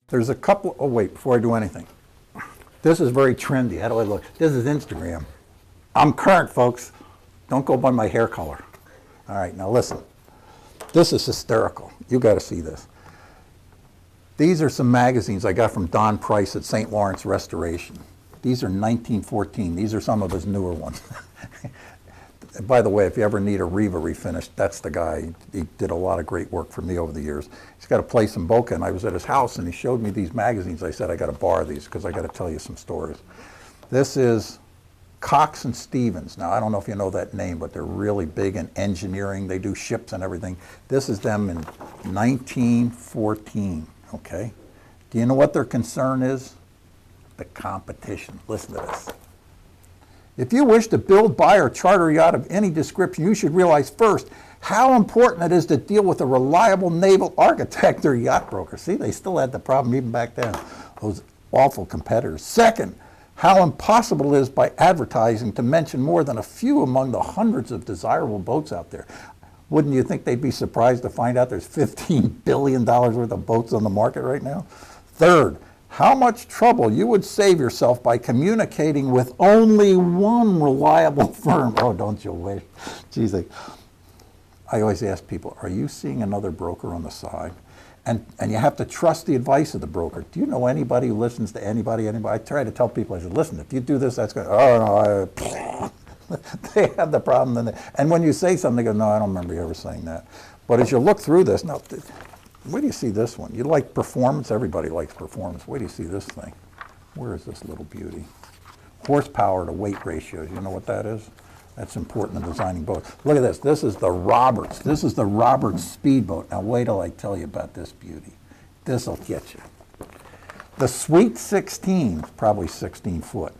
There's a couple, oh wait, before I do anything. This is very trendy. How do I look? This is Instagram. I'm current, folks. Don't go by my hair color. All right, now listen. This is hysterical. You got to see this. These are some magazines I got from Don Price at St. Lawrence Restoration. These are 1914. These are some of his newer ones. By the way, if you ever need a Riva refinish, that's the guy. He did a lot of great work for me over the years. He's got a place in Boca, and I was at his house, and he showed me these magazines. I said, I got to borrow these because I got to tell you some stories. This is Cox and Stevens. Now, I don't know if you know that name, but they're really big in engineering. They do ships and everything. This is them in 1914, okay? Do you know what their concern is? The competition. Listen to this. If you wish to build, buy, or charter a yacht of any description, you should realize first how important it is to deal with a reliable naval architect or yacht broker. See, they still had the problem even back then, those awful competitors. Second, how impossible it is by advertising to mention more than a few among the hundreds of desirable boats out there. Wouldn't you think they'd be surprised to find out there's $15 billion worth of boats on the market right now? Third, how much trouble you would save yourself by communicating with only one reliable firm. Oh, don't you wish? Geez, I always ask people, are you seeing another broker on the side? And you have to trust the advice of the broker. Do you know anybody who listens to anybody? I try to tell people, I said, listen, if you do this, that's going to, oh, no, they have the problem. And when you say something, they go, no, I don't remember you ever saying that. But as you look through this, now, where do you see this one? You like performance? Everybody likes performance. Where do you see this thing? Where is this little beauty? Horsepower to weight ratios. You know what that is? That's important in designing boats. Look at this. This is the Roberts. This is the Roberts speedboat. Now wait till I tell you about this beauty. This'll get you. The Sweet 16, probably 16 foot,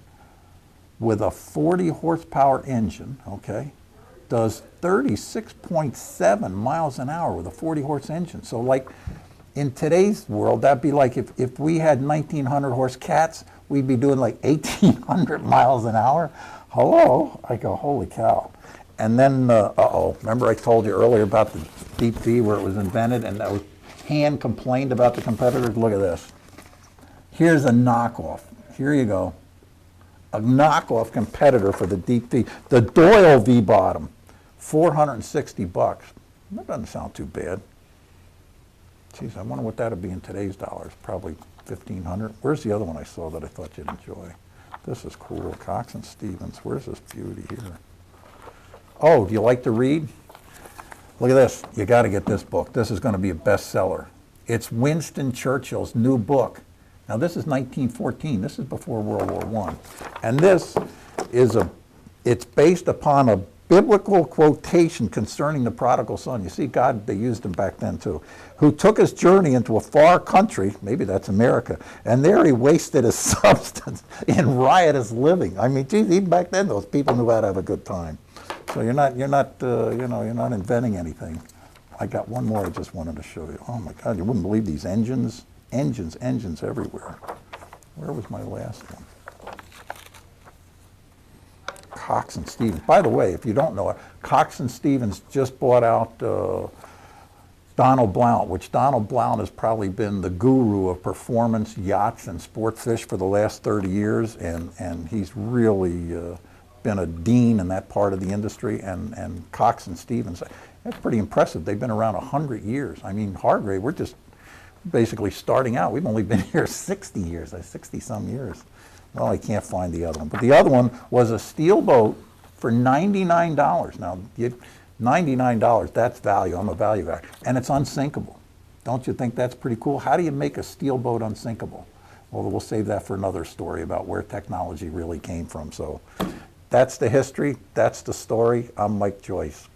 with a 40 horsepower engine, okay, does 36.7 miles an hour with a 40 horse engine. So like in today's world, that'd be like if we had 1900 horse cats, we'd be doing like 1800 miles an hour. Hello? I go, holy cow. And then, remember I told you earlier about the deep V where it was invented and that was hand complained about the competitors? Look at this. Here's a knockoff. Here you go. A knockoff competitor for the deep V. The Doyle V bottom. $460. That doesn't sound too bad. Geez, I wonder what that'd be in today's dollars. Probably $1,500. Where's the other one I saw that I thought you'd enjoy? This is cool. Cox and Stevens. Where's this beauty here? Oh, do you like to read? Look at this. You got to get this book. This is going to be a bestseller. It's Winston Churchill's new book. Now this is 1914. This is before World War I. And this is it's based upon a biblical quotation concerning the prodigal son. You see, God, they used him back then too, who took his journey into a far country, maybe that's America, and there he wasted his substance in riotous living. I mean, geez, even back then, those people knew how to have a good time. So you're not inventing anything. I got one more I just wanted to show you. Oh my God, you wouldn't believe these engines everywhere. Where was my last one? Cox and Stevens. By the way, if you don't know it, Cox and Stevens just bought out Donald Blount, which Donald Blount has probably been the guru of performance yachts and sport fish for the last 30 years, and he's really been a dean in that part of the industry, and Cox and Stevens, that's pretty impressive. They've been around 100 years. I mean, Hargrave, we're just basically starting out. We've only been here 60 years, 60-some years. Well, I can't find the other one. But the other one was a steel boat for $99. Now, $99, that's value. I'm a value guy. And it's unsinkable. Don't you think that's pretty cool? How do you make a steel boat unsinkable? Well, we'll save that for another story about where technology really came from. So that's the history. That's the story. I'm Mike Joyce.